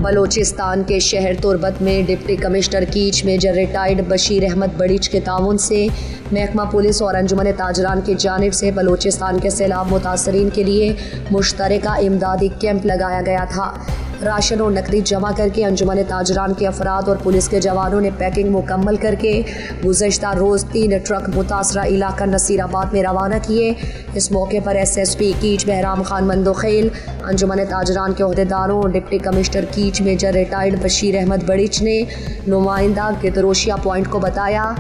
بلوچستان کے شہر تربت میں deputy commissioner Kech major retired Bashir Ahmed Barech کے تعاون سے محکمہ پولیس اور انجمن تاجران کی جانب سے بلوچستان کے سیلاب متاثرین کے لیے مشترکہ امدادی کیمپ لگایا گیا تھا۔ راشن اور نقدی جمع کر کے انجمن تاجران کے افراد اور پولیس کے جوانوں نے پیکنگ مکمل کر کے گزشتہ روز 3 ٹرک متاثرہ علاقہ نصیر آباد میں روانہ کیے۔ اس موقع پر SSP کیچ بہرام خان مندوخیل، انجمن تاجران کے عہدیداروں اور deputy commissioner Kech major retired Bashir Ahmed Barech نے نمائندہ گدروشیا پوائنٹ کو بتایا۔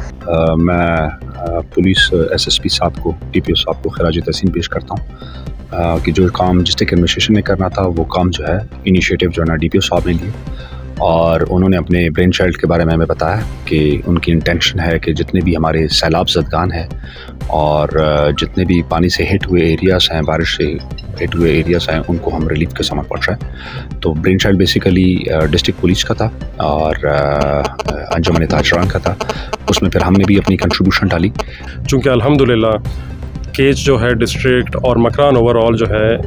میں پولیس SSP صاحب کو DPO صاحب کو خراج تحسین پیش کرتا ہوں کہ جو کام ڈسٹرکٹ ایڈمنسٹریشن نے کرنا تھا وہ کام جو ہے انیشیٹو جو ہے نا DPO صاحب نے لیے، اور انہوں نے اپنے برین چائلڈ کے بارے میں ہمیں بتایا کہ ان کی انٹینشن ہے کہ جتنے بھی ہمارے سیلاب زدگان ہیں اور جتنے بھی پانی سے ہٹ ہوئے ایریاز ہیں، بارش سے ہٹ ہوئے ایریاز ہیں، ان کو ہم ریلیف کے سامان پہنچائیں۔ تو brain child basically district police کا تھا اور انجمن تاجران کا تھا، اس میں پھر ہم نے بھی اپنی کنٹریبیوشن ڈالی۔ چونکہ الحمدللہ کیچ جو ہے ڈسٹرکٹ اور مکران اوور آل جو ہے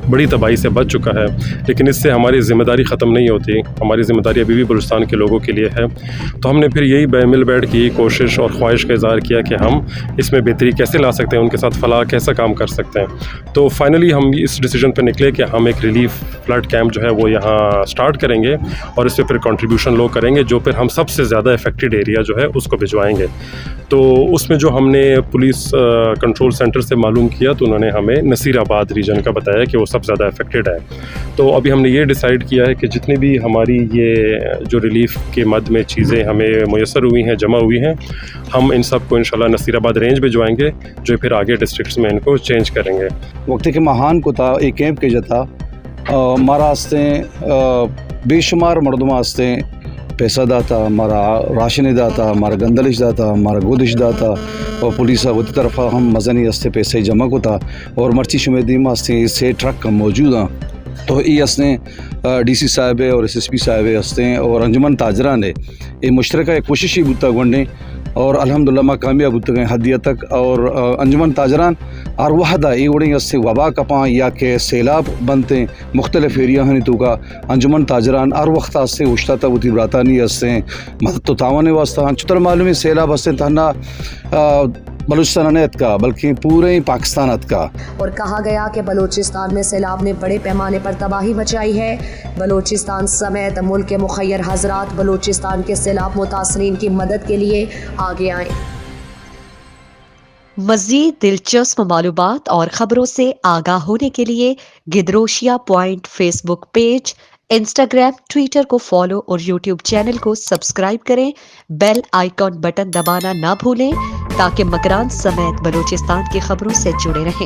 بڑی تباہی سے بچ چکا ہے، لیکن اس سے ہماری ذمہ داری ختم نہیں ہوتی۔ ہماری ذمہ داری ابھی بھی بلوچستان کے لوگوں کے لیے ہے، تو ہم نے پھر یہی مل بیٹھ کی کوشش اور خواہش کا اظہار کیا کہ ہم اس میں بہتری کیسے لا سکتے ہیں، ان کے ساتھ فلاح کیسا کام کر سکتے ہیں۔ تو فائنلی ہم اس ڈیسیجن پہ نکلے کہ ہم ایک ریلیف فلڈ کیمپ جو ہے وہ یہاں سٹارٹ کریں گے، اور اس پہ پھر کنٹریبیوشن لوگ کریں گے، جو پھر ہم سب سے زیادہ افیکٹڈ ایریا جو ہے اس کو بھجوائیں گے۔ تو اس میں جو ہم نے پولیس کنٹرول سینٹر سے معلوم کیا تو انہوں نے ہمیں نصیر آباد ریجن کا بتایا کہ وہ سب زیادہ افیکٹڈ ہے۔ تو ابھی ہم نے یہ ڈیسائیڈ کیا ہے کہ جتنی بھی ہماری یہ جو ریلیف کے مد میں چیزیں ہمیں میسر ہوئی ہیں، جمع ہوئی ہیں، ہم ان سب کو انشاءاللہ نصیر آباد رینج بھجوائیں گے، جو پھر آگے ڈسٹرکٹس میں ان کو چینج کریں گے۔ وقت کے مہان کو تھا ایک کیمپ کے جتا ہمارا ہستے بے شمار مردم ہستے پیسہ داتا، ہمارا راشن داتا، ہمارا گندلش داتا، ہمارا گودش داتا، اور پولیس ہوتی طرف ہم مزنی ہستے پیسے جمع کو تھا، اور مرچی شمیدیم ہستے 6 ٹرک موجود ہیں۔ تو یہ ہستے DC صاحب اور SSP صاحب ہستے اور انجمن تاجران ہے، یہ مشترکہ کوشش ہی بتا گنڈیں، اور الحمدللہ میں کامیاب ہوتے گئے حدیہ تک۔ اور انجمن تاجران اور وحدہ یہ اڑیں اس سے وبا کپاں یا کہ سیلاب بنتے مختلف ایریا ہیں تو کا انجمن تاجران اور وقت سے اشتا تھا وہ براتانی ہستے مدد تو تعاون واسطہ چتر معلوم ہے سیلاب ہستے تھانا بلوچستان کا بلکہ پورے پاکستان کا۔ اور کہا گیا کہ بلوچستان میں سیلاب نے بڑے پیمانے پر تباہی مچائی ہے۔ بلوچستان سمیت ملک کے مخیر حضرات بلوچستان کے سیلاب متاثرین کی مدد کے لیے آگے آئیں۔ مزید دلچسپ معلومات اور خبروں سے آگاہ ہونے کے لیے Gadrosia point Facebook page, Instagram, Twitter کو فالو اور یوٹیوب چینل کو سبسکرائب کریں۔ بیل آئیکن بٹن دبانا نہ بھولیں تاکہ مکران سمیت بلوچستان کی خبروں سے جڑے رہیں۔